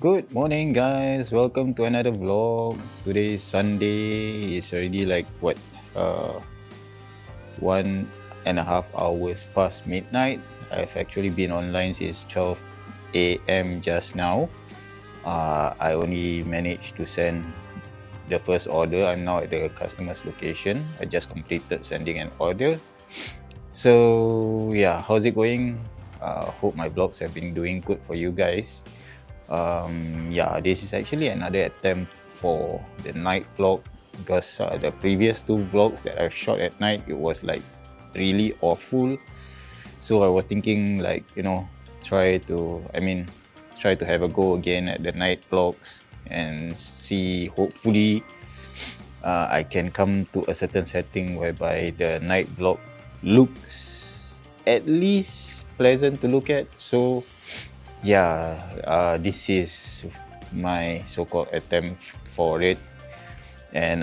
Good morning, guys. Welcome to another vlog. Today is Sunday. It's already like what, 1.5 hours past midnight. I've actually been online since 12 a.m. just now. I only managed to send the first order. I'm now at the customer's location. I just completed sending an order. So yeah, how's it going? Hope my vlogs have been doing good for you guys. Yeah, this is actually another attempt for the night vlog because the previous two vlogs that I've shot at night, it was like really awful. So I was thinking like, try to have a go again at the night vlogs and see, hopefully I can come to a certain setting whereby the night vlog looks at least pleasant to look at. So yeah, this is my so-called attempt for it. And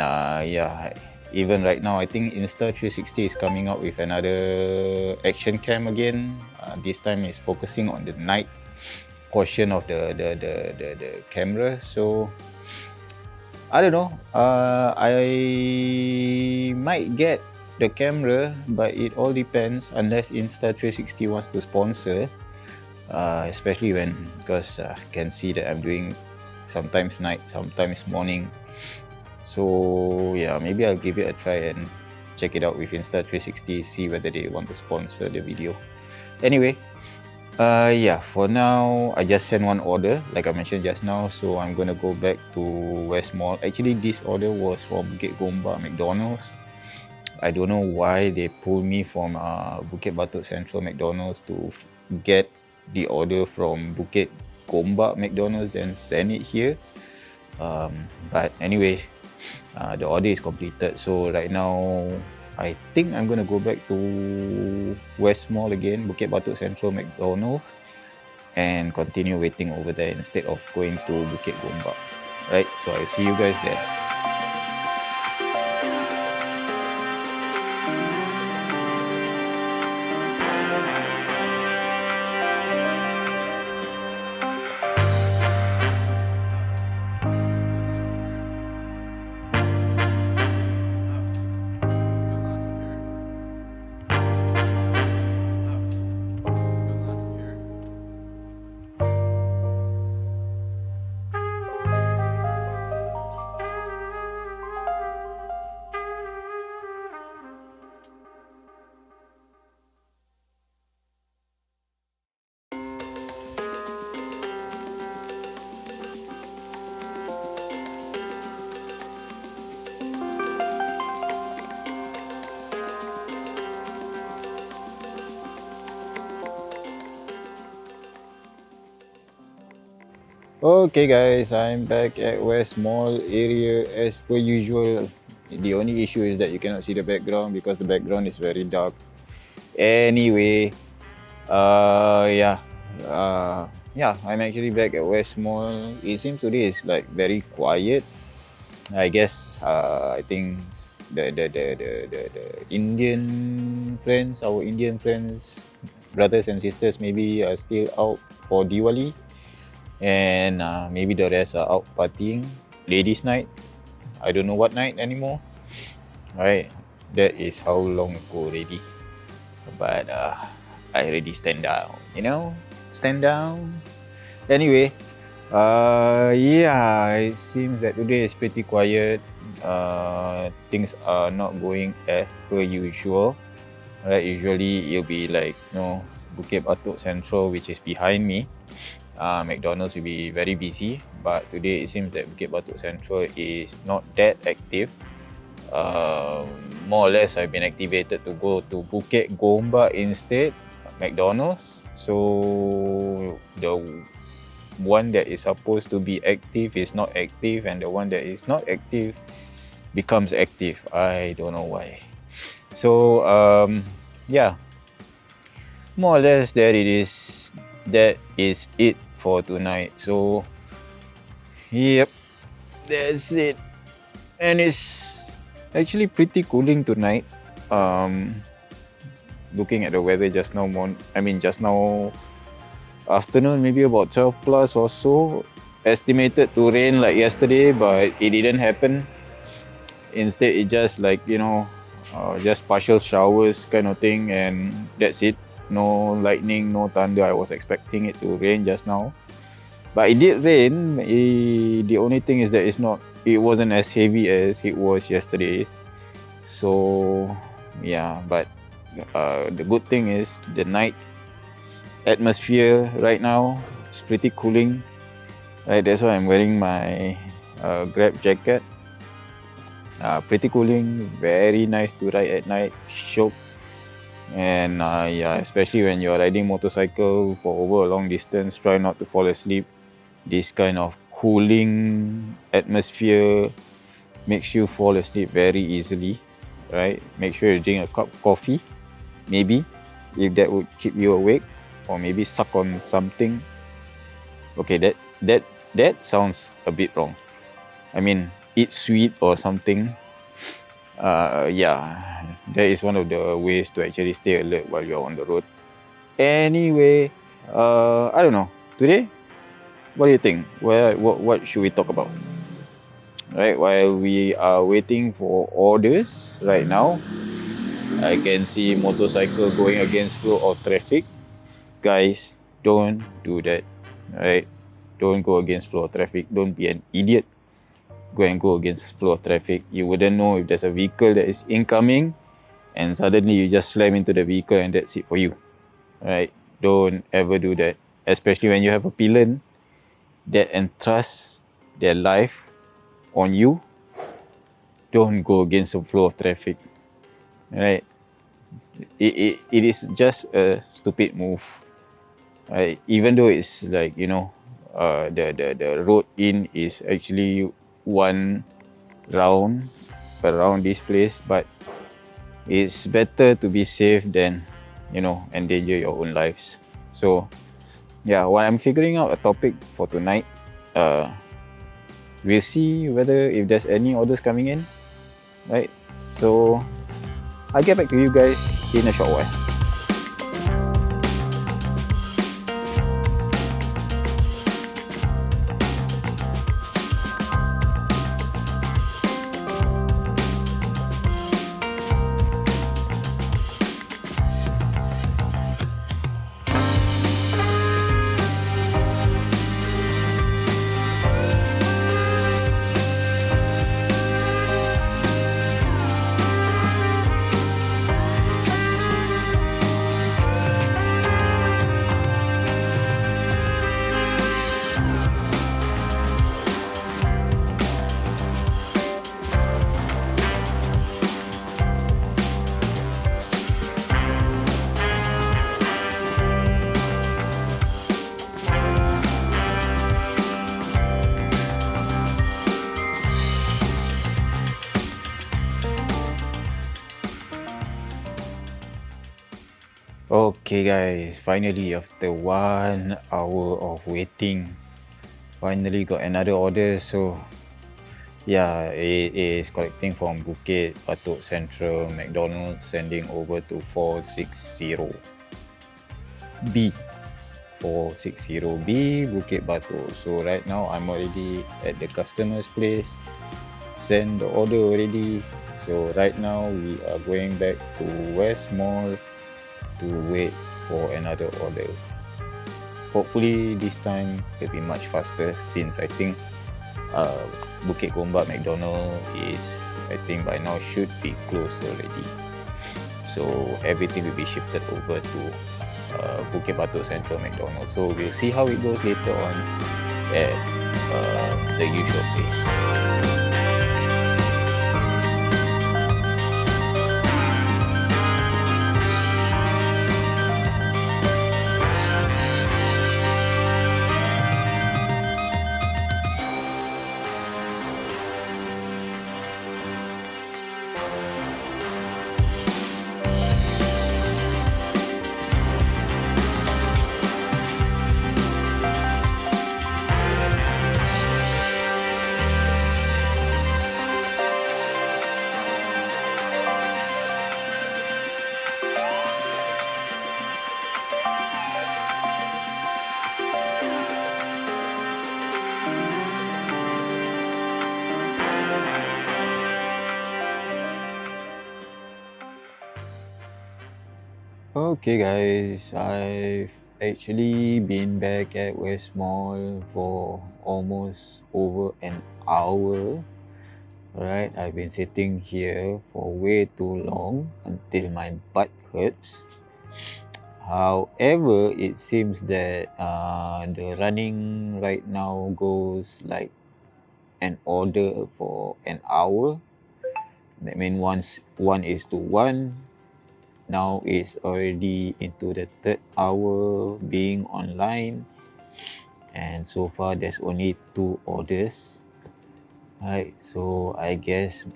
yeah, even right now I think Insta360 is coming out with another action cam again. This time it's focusing on the night portion of the camera. So I don't know, I might get the camera, but it all depends unless Insta360 wants to sponsor. Especially because I can see that I'm doing sometimes night, sometimes morning. So yeah, maybe I'll give it a try and check it out with Insta360, see whether they want to sponsor the video. Anyway, yeah, for now I just sent one order like I mentioned just now, so I'm gonna go back to West Mall. Actually, this order was from Bukit Gombak McDonald's. I don't know why they pulled me from Bukit Batok Central McDonald's to get the order from Bukit Gombak McDonald's then send it here. But anyway, the order is completed. So right now, I think I'm gonna go back to West Mall again, Bukit Batok Central McDonald's, and continue waiting over there instead of going to Bukit Gombak. Right, so I'll see you guys there. Okay guys, I'm back at West Mall area as per usual. The only issue is that you cannot see the background because the background is very dark. Anyway, yeah, I'm actually back at West Mall. It seems today is like very quiet. I guess I think the Indian friends, our Indian friends, brothers and sisters, maybe are still out for Diwali. And maybe the rest are out partying, ladies night, I don't know what night anymore. Alright, that is how long ago already, but I already stand down, stand down. Anyway, yeah, it seems that today is pretty quiet. Things are not going as per usual. Right, usually it'll be like Bukit Batok Central, which is behind me. McDonald's will be very busy, but today it seems that Bukit Batok Central is not that active. More or less I've been activated to go to Bukit Gombak instead, McDonald's. So the one that is supposed to be active is not active, and the one that is not active becomes active. I don't know why. So yeah, more or less that is it for tonight. So yep, that's it. And it's actually pretty cooling tonight. Looking at the weather just now, just now afternoon, maybe about 12 plus or so, estimated to rain like yesterday, but it didn't happen. Instead, it just like, you know, just partial showers kind of thing, and that's it. No lightning, no thunder. I was expecting it to rain just now, but it did rain. The only thing is that it wasn't as heavy as it was yesterday. So yeah, but the good thing is the night atmosphere right now is pretty cooling. Right, that's why I'm wearing my Grab jacket. Pretty cooling, very nice to ride at night, shock. And yeah, especially when you're riding motorcycle for over a long distance, try not to fall asleep. This kind of cooling atmosphere makes you fall asleep very easily, right? Make sure you drink a cup of coffee, maybe, if that would keep you awake, or maybe suck on something. Okay, that sounds a bit wrong. I mean, eat sweet or something. Yeah, that is one of the ways to actually stay alert while you're on the road. Anyway, I don't know. Today, what do you think? What should we talk about? Right, while we are waiting for orders right now, I can see motorcycle going against flow of traffic. Guys, don't do that. Right? Don't go against flow of traffic. Don't be an idiot. Go and go against flow of traffic. You wouldn't know if there's a vehicle that is incoming and suddenly you just slam into the vehicle and that's it for you. Right? Don't ever do that. Especially when you have a pillion that entrusts their life on you. Don't go against the flow of traffic. Right? It is just a stupid move. Right? Even though it's like, you know, the road in is actually one round around this place, but it's better to be safe than, you know, endanger your own lives. So yeah, while I'm figuring out a topic for tonight, we'll see whether if there's any orders coming in, right? So I'll get back to you guys in a short while. Okay guys, finally after 1 hour of waiting, finally got another order. So yeah, it is collecting from Bukit Batok Central McDonald's, sending over to 460B 460B Bukit Batok. So right now I'm already at the customer's place, send the order already. So right now we are going back to West Mall to wait for another order. Hopefully this time it'll be much faster, since I think Bukit Gombak McDonald is, I think by now should be closed already. So everything will be shifted over to Bukit Batok Central McDonald. So we'll see how it goes later on at the usual place. Okay guys, I've actually been back at West Mall for almost over an hour. Right, I've been sitting here for way too long until my butt hurts. However, it seems that the running right now goes like an order for an hour. That means once 1:1. Now is already into the third hour being online, and so far there's only 2 orders. Right, so I guess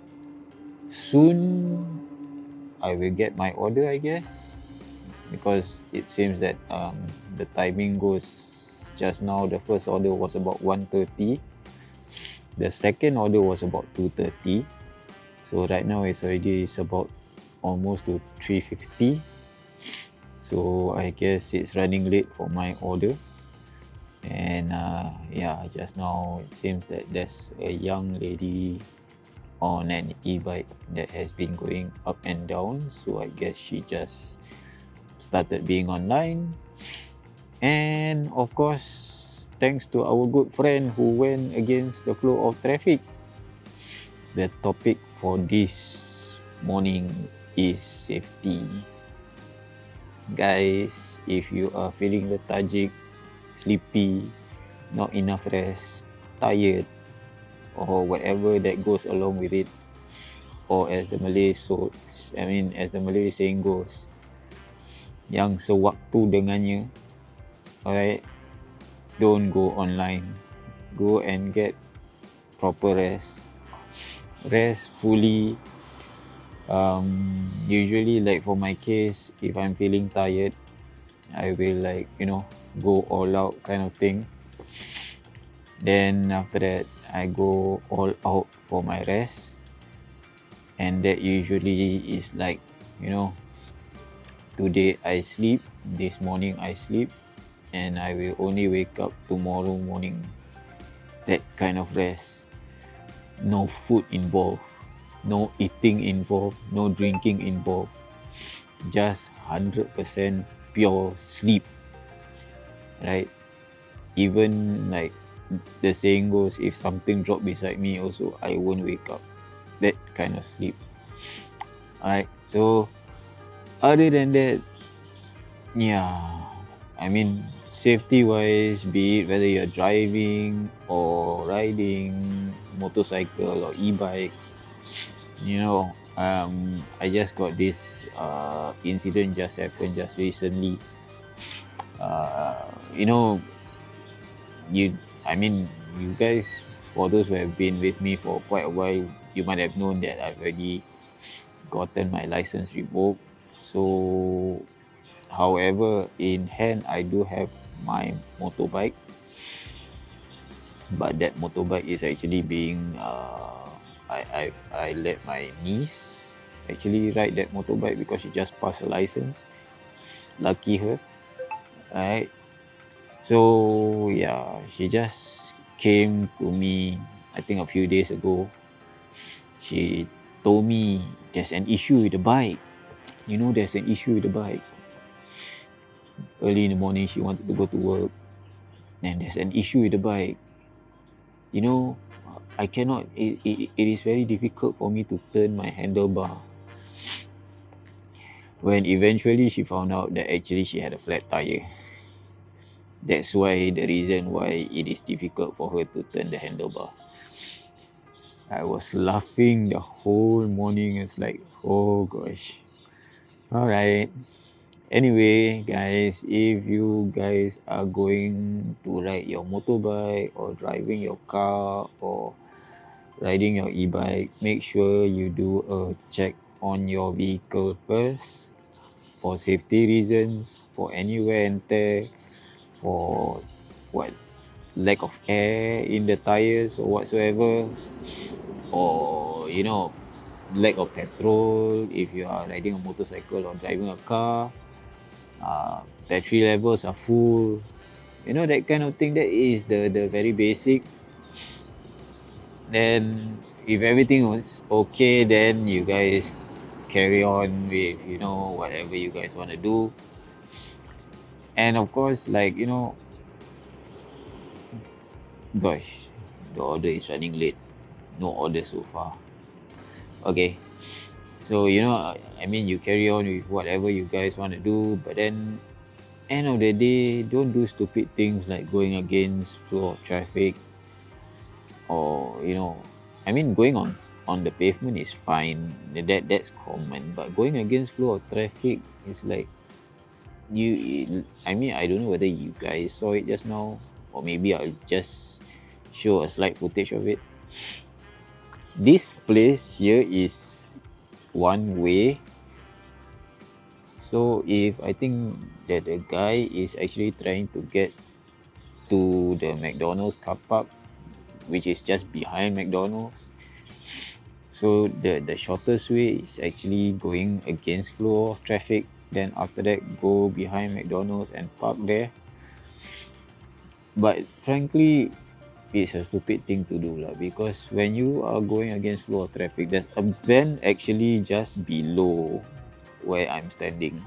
soon I will get my order, I guess, because it seems that the timing goes just now. The first order was about 1:30, the second order was about 2:30, so right now it's about almost to 3:50. So I guess it's running late for my order. And yeah, just now it seems that there's a young lady on an e-bike that has been going up and down, so I guess she just started being online. And of course, thanks to our good friend who went against the flow of traffic, the topic for this morning is safety. Guys, if you are feeling lethargic, sleepy, not enough rest, tired, or whatever that goes along with it, or as the Malay saying goes, yang sewaktu dengannya, alright, don't go online. Go and get proper rest. Rest fully. Usually, like for my case, if I'm feeling tired, I will go all out kind of thing. Then after that, I go all out for my rest, and that usually is like, today I sleep, this morning I sleep, and I will only wake up tomorrow morning. That kind of rest. No food involved, no eating involved, no drinking involved. Just 100% pure sleep. Right? Even like the saying goes, if something drop beside me also, I won't wake up. That kind of sleep. Alright, so other than that, yeah, I mean, safety wise, be it whether you're driving or riding motorcycle or e-bike, I just got this incident just happened just recently. You know, you guys, for those who have been with me for quite a while, you might have known that I've already gotten my license revoked. So, however, in hand, I do have my motorbike, but that motorbike is actually being I let my niece actually ride that motorbike because she just passed her license. Lucky her, right? So yeah, she just came to me, I think a few days ago. She told me there's an issue with the bike. There's an issue with the bike. Early in the morning, she wanted to go to work, and there's an issue with the bike. I cannot, it is very difficult for me to turn my handlebar. When eventually she found out that actually she had a flat tire. That's why the reason why it is difficult for her to turn the handlebar. I was laughing the whole morning. It's like, oh gosh. Alright. Anyway, guys, if you guys are going to ride your motorbike or driving your car or riding your e-bike, make sure you do a check on your vehicle first for safety reasons, for any wear and tear, for lack of air in the tires or whatsoever, or lack of petrol if you are riding a motorcycle or driving a car. Battery levels are full, that kind of thing. That is the very basic. Then if everything was okay, then you guys carry on with, you know, whatever you guys want to do. And of course, like, you know, gosh, the order is running late. No order so far. Okay. So, you know, I mean, you carry on with whatever you guys want to do, but then end of the day, don't do stupid things like going against flow of traffic, or, you know, I mean, going on the pavement is fine. That's common, but going against flow of traffic is like, I mean, I don't know whether you guys saw it just now, or maybe I'll just show a slight footage of it. This place here is one way. So if I think that the guy is actually trying to get to the McDonald's car park, which is just behind McDonald's, so the shortest way is actually going against flow of traffic, then after that go behind McDonald's and park there. But frankly, it's a stupid thing to do lah, because when you are going against flow of traffic, there's a bend actually just below where I'm standing,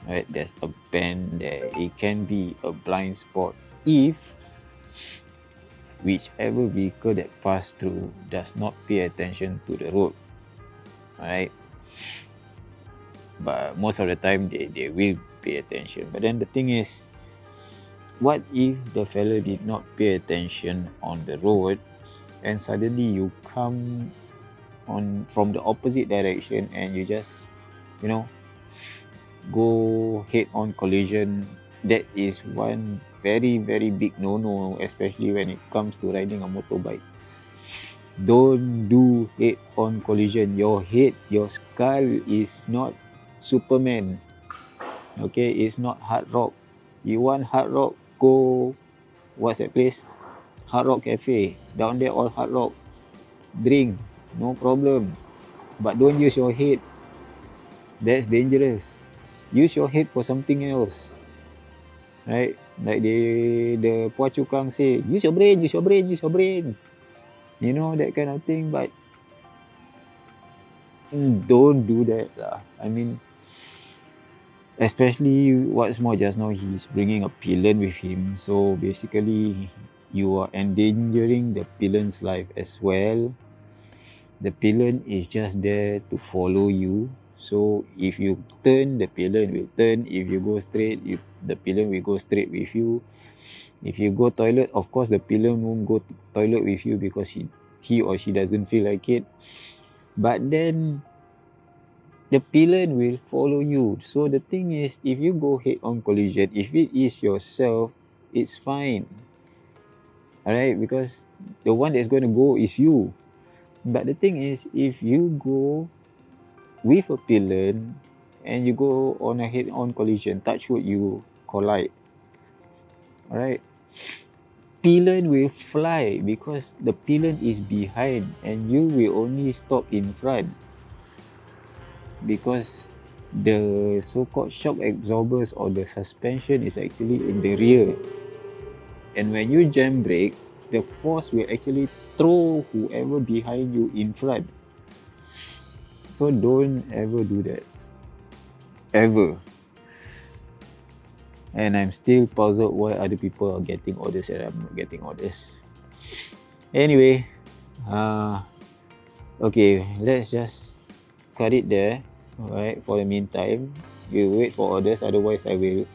right? There's a bend there. It can be a blind spot if whichever vehicle that pass through does not pay attention to the road, right? But most of the time they will pay attention. But then the thing is, what if the fella did not pay attention on the road, and suddenly you come on from the opposite direction and you just, you know, go head on collision? That is one very big no-no, especially when it comes to riding a motorbike. Don't do head on collision. Your head, your skull is not Superman, okay? It's not Hard Rock. You want Hard Rock, go, what's that place, Hard Rock Cafe, down there all Hard Rock, drink, no problem, but don't use your head. That's dangerous. Use your head for something else, right? Like the Phua Chu Kang say, use your brain, use your brain, use your brain, you know, that kind of thing. But don't do that lah. I mean, especially what's more, just now he's bringing a pillion with him, so basically you are endangering the pillion's life as well. The pillion is just there to follow you. So if you turn, the pillion will turn. If you go straight, the pillion will go straight with you. If you go toilet, of course the pillion won't go to toilet with you because he or she doesn't feel like it. But then the pillion will follow you. So the thing is, if you go head-on collision, if it is yourself, it's fine, alright, because the one that's going to go is you. But the thing is, if you go with a pillion and you go on a head-on collision, touch wood, you collide, alright, pillion will fly because the pillion is behind and you will only stop in front, because the so-called shock absorbers or the suspension is actually in the rear. And when you jam brake, the force will actually throw whoever behind you in front. So don't ever do that, ever. And I'm still puzzled why other people are getting orders and I'm not getting orders. Anyway, okay, let's just cut it there. Alright, for the meantime, we'll wait for orders, otherwise I will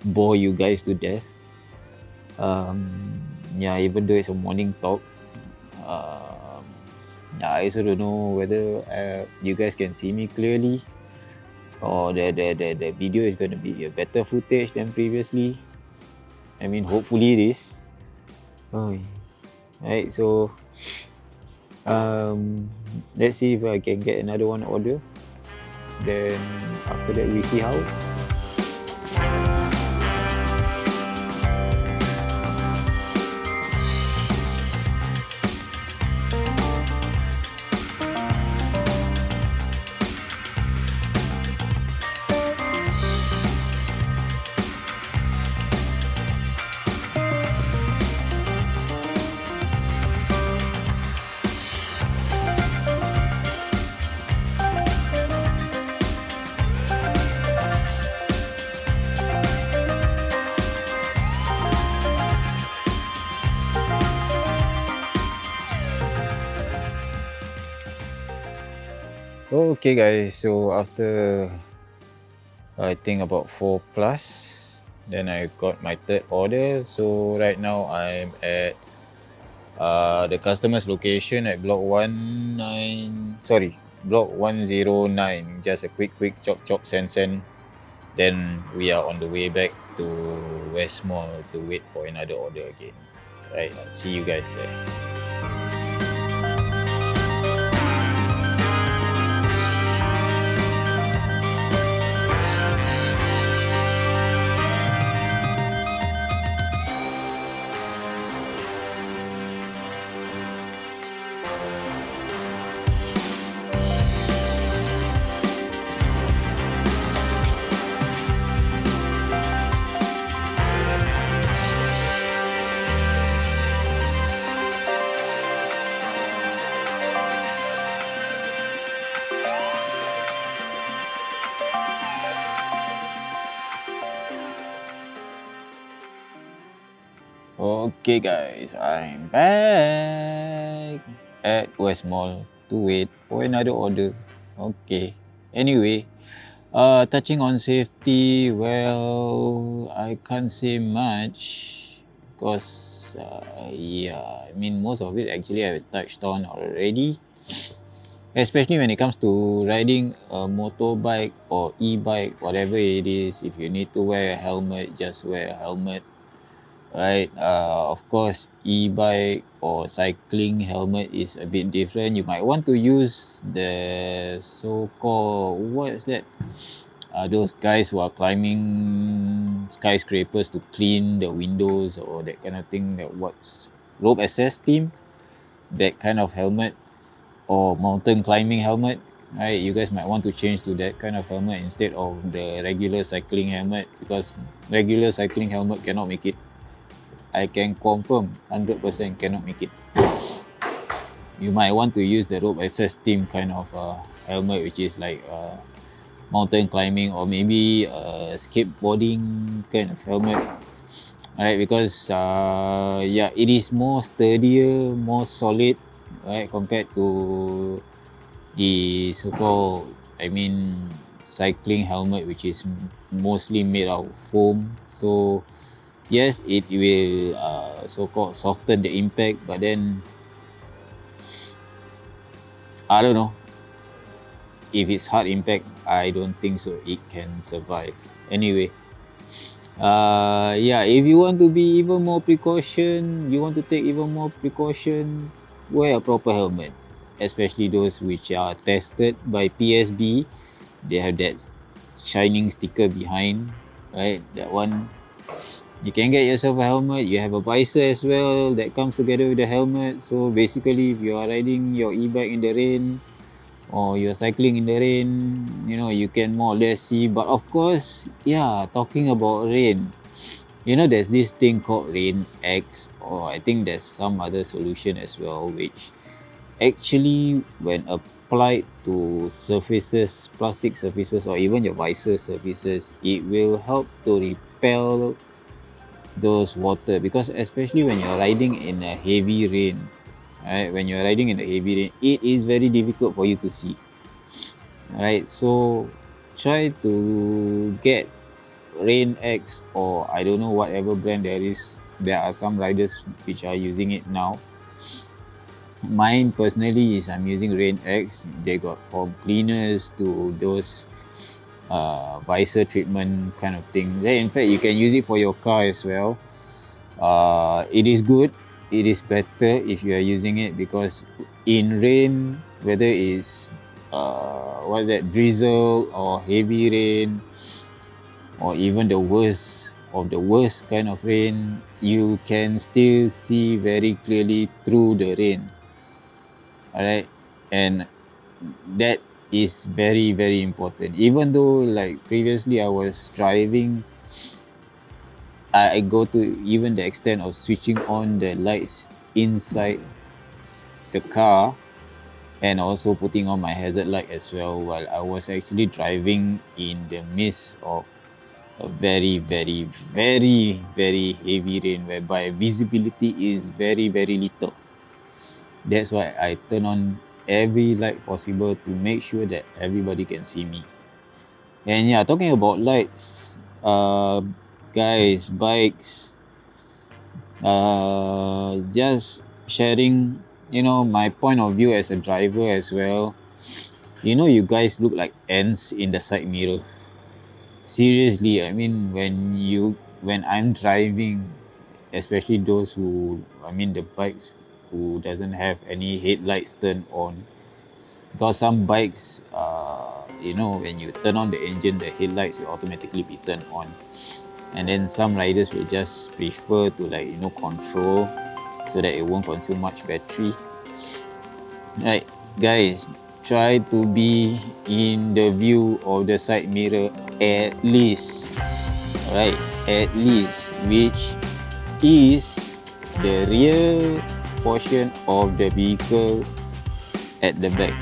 bore you guys to death. Yeah, even though it's a morning talk, I also don't know whether you guys can see me clearly, or the video is going to be a better footage than previously. I mean, hopefully it is. Right, so let's see if I can get another one order. Then after that we see how. Okay guys, so after I think about 4 plus, then I got my third order. So right now I'm at the customer's location at block 109. Just a quick chop send. Then we are on the way back to West Mall to wait for another order again. Right, I'll see you guys there. Okay guys, I'm back at West Mall to wait for another order. Okay. Anyway, touching on safety, well, I can't say much because yeah, I mean most of it actually I've touched on already. Especially when it comes to riding a motorbike or e-bike, whatever it is, if you need to wear a helmet, just wear a helmet, right? Of course, e-bike or cycling helmet is a bit different. You might want to use the so-called, what is that? Those guys who are climbing skyscrapers to clean the windows or that kind of thing. That what's rope access team? That kind of helmet or mountain climbing helmet, right? You guys might want to change to that kind of helmet instead of the regular cycling helmet because regular cycling helmet cannot make it. I can confirm 100% cannot make it. You might want to use the rope access team kind of helmet, which is like mountain climbing or maybe skateboarding kind of helmet. Alright, because yeah, it is more sturdier, more solid, right, compared to the so-called, I mean, cycling helmet, which is mostly made out of foam. So yes, it will so-called soften the impact, but then I don't know if it's hard impact. I don't think so. It can survive. Anyway, yeah, if you want to be even more precaution, you want to take even more precaution, wear a proper helmet, especially those which are tested by PSB. They have that shining sticker behind, right? That one. You can get yourself a helmet. You have a visor as well that comes together with the helmet. So basically, if you are riding your e-bike in the rain or you're cycling in the rain, you know, you can more or less see. But of course, yeah, talking about rain, you know, there's this thing called Rain X, or I think there's some other solution as well, which actually, when applied to surfaces, plastic surfaces, or even your visor surfaces, it will help to repel those water, because especially when you're riding in a heavy rain, right? When you're riding in a heavy rain, it is very difficult for you to see, right? So try to get Rain X, or I don't know whatever brand there is. There are some riders which are using it now. Mine personally is I'm using Rain X. They got from cleaners to those visor treatment kind of thing. Then in fact you can use it for your car as well. It is good. It is better if you are using it, because in rain, whether it's what's that, drizzle or heavy rain, or even the worst of the worst kind of rain, you can still see very clearly through the rain. Alright, and that is very important. Even though like previously I was driving, I go to even the extent of switching on the lights inside the car and also putting on my hazard light as well while I was actually driving in the midst of a very heavy rain, whereby visibility is very little. That's why I turn on every light possible to make sure that everybody can see me. And yeah, talking about lights, guys, bikes, just sharing, my point of view as a driver as well. You guys look like ants in the side mirror. Seriously, I mean, when I'm driving, especially those the bikes who doesn't have any headlights turned on, because some bikes, when you turn on the engine, the headlights will automatically be turned on, and then some riders will just prefer to control so that it won't consume much battery. Right, guys, try to be in the view of the side mirror at least. Right, at least, which is the rear portion of the vehicle at the back,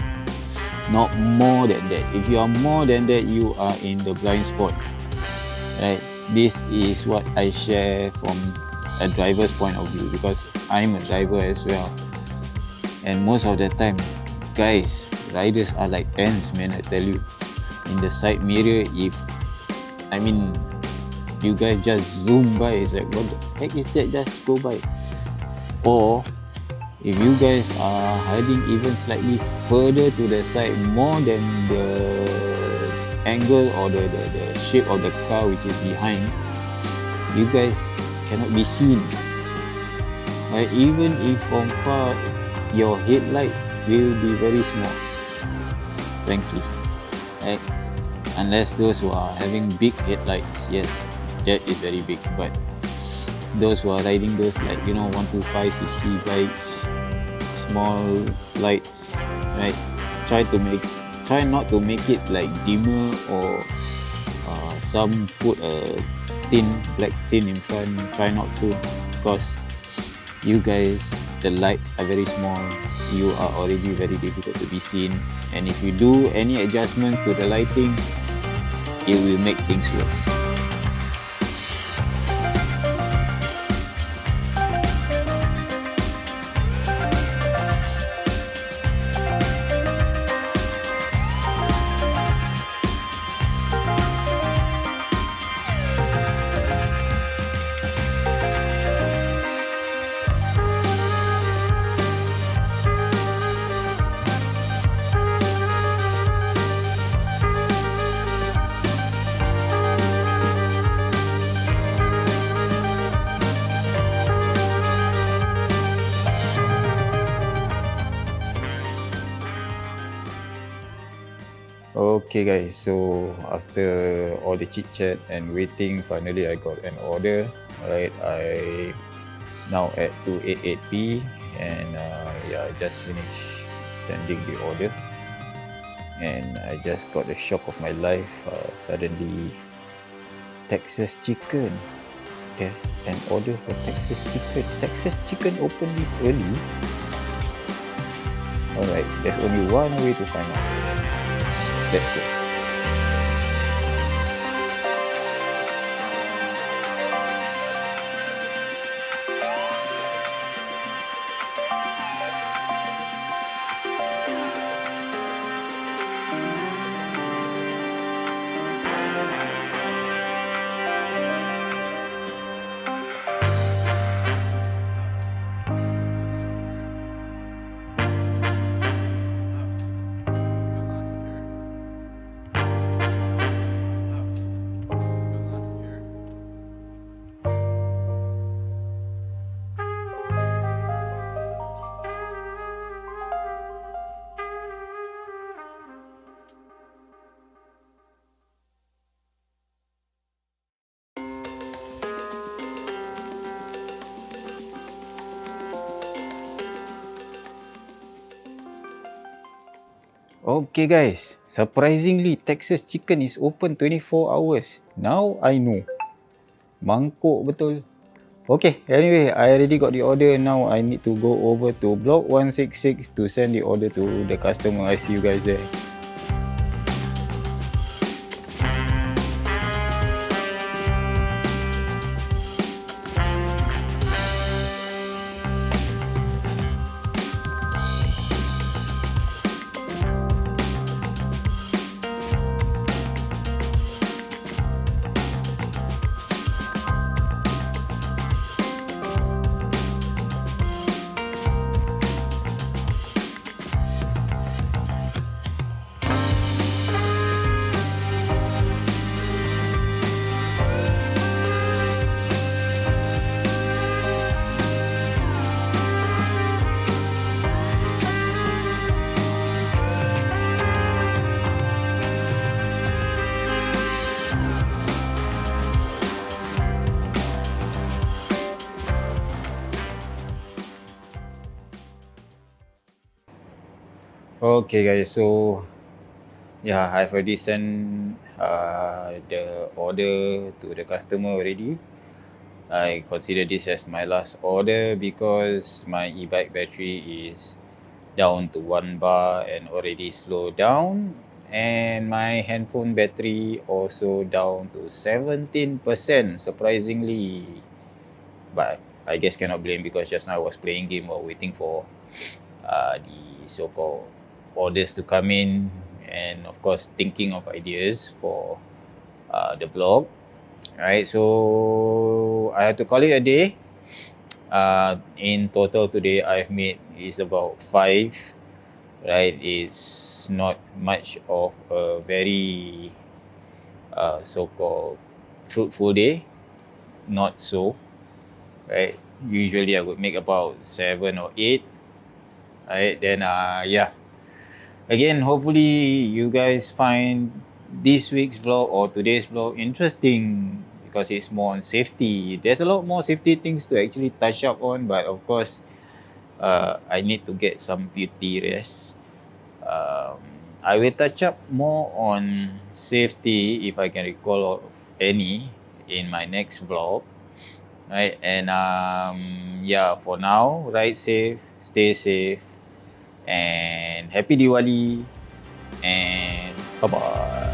not more than that. If you are more than that, you are in the blind spot. Right, this is what I share from a driver's point of view, because I'm a driver as well. And most of the time, guys, riders are like ants, man, I tell you. In the side mirror, you guys just zoom by, it's like, what the heck is that? Just go by. Or if you guys are hiding even slightly further to the side, more than the angle or the shape of the car which is behind, you guys cannot be seen. Right? Even if from far, your headlight will be very small, frankly. Right? Unless those who are having big headlights, yes, that is very big. But those who are riding those 125cc bikes, small lights, right? Try not to make it like dimmer, or some put a black tin in front. Try not to, because you guys, the lights are very small. You are already very difficult to be seen, and if you do any adjustments to the lighting, it will make things worse. Okay guys, so after all the chit chat and waiting, finally I got an order. Alright, I now at 288p, and I just finished sending the order, and I just got the shock of my life. Suddenly, Texas chicken. There's an order for Texas chicken. Texas chicken open this early? Alright, there's only one way to find out. Let's go. Okay guys, surprisingly Texas chicken is open 24 hours. Now I know. Mangkuk betul. Okay, anyway, I already got the order. Now I need to go over to block 166 to send the order to the customer. I see you guys there. Okay guys, so yeah, I've already sent the order to the customer already. I consider this as my last order because my e-bike battery is down to 1 bar and already slowed down, and my handphone battery also down to 17%, surprisingly. But I guess cannot blame because just now I was playing game while waiting for the so-called orders to come in, and of course thinking of ideas for the blog. Right, so I have to call it a day. In total today I've made is about 5. Right, it's not much of a very so-called fruitful day. Not so, right? Usually I would make about 7 or 8. Right, then yeah, again, hopefully you guys find this week's vlog or today's vlog interesting because it's more on safety. There's a lot more safety things to actually touch up on, but of course, I need to get some beauty rest. Um, I will touch up more on safety if I can recall of any in my next vlog. Right, and yeah, for now, ride safe, stay safe, and happy Diwali, and bye bye.